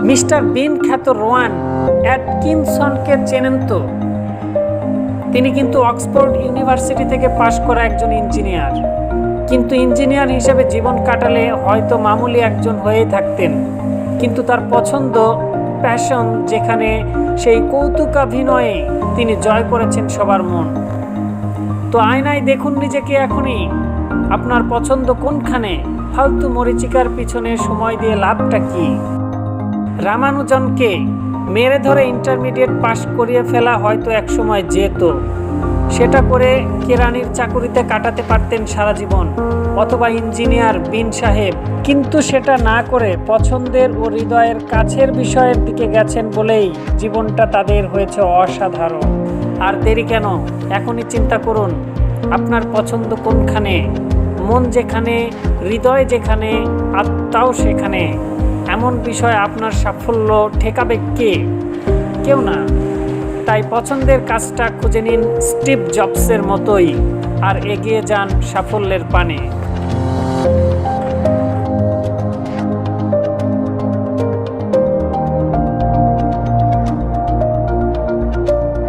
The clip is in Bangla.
মিস্টার বিন খ্যাত রোয়ান অ্যাটকিনসনকে চেনেন তো? তিনি কিন্তু অক্সফোর্ড ইউনিভার্সিটি থেকে পাশ করা একজন ইঞ্জিনিয়ার, কিন্তু ইঞ্জিনিয়ার হিসেবে জীবন কাটালে হয়তো মামুলি একজন হয়েই থাকতেন। কিন্তু তার পছন্দ, প্যাশন, যেখানে সেই কৌতুকাভিনয়ে তিনি জয় করেছেন সবার মন। তো আয়নায় দেখুন নিজেকে এখনই, আপনার পছন্দ কোনখানে? ফালতু মরিচিকার পিছনে সময় দিয়ে লাভটা কি? রামানুজনকে মেরে ধরে ইন্টারমিডিয়েট পাশ করিয়ে ফেলা হয়তো একসময় যেত, সেটা করে কেরানির চাকুরিতে কাটাতে পারতেন সারা জীবন, অথবা ইঞ্জিনিয়ার বিন সাহেব। কিন্তু সেটা না করে পছন্দের ও হৃদয়ের কাছের বিষয়ের দিকে গেছেন বলেই জীবনটা তাদের হয়েছে অসাধারণ। আর দেরি কেন? এখনই চিন্তা করুন, আপনার পছন্দ কোনখানে? মন যেখানে, হৃদয় যেখানে, আত্মাও সেখানে। এমন বিষয় আপনার সাফল্য ঠেকাবে কে? কেউ না। তাই পছন্দের কাজটা খুঁজে নিন স্টিভ জবসের মতোই, আর এগিয়ে যান সাফল্যের পানে।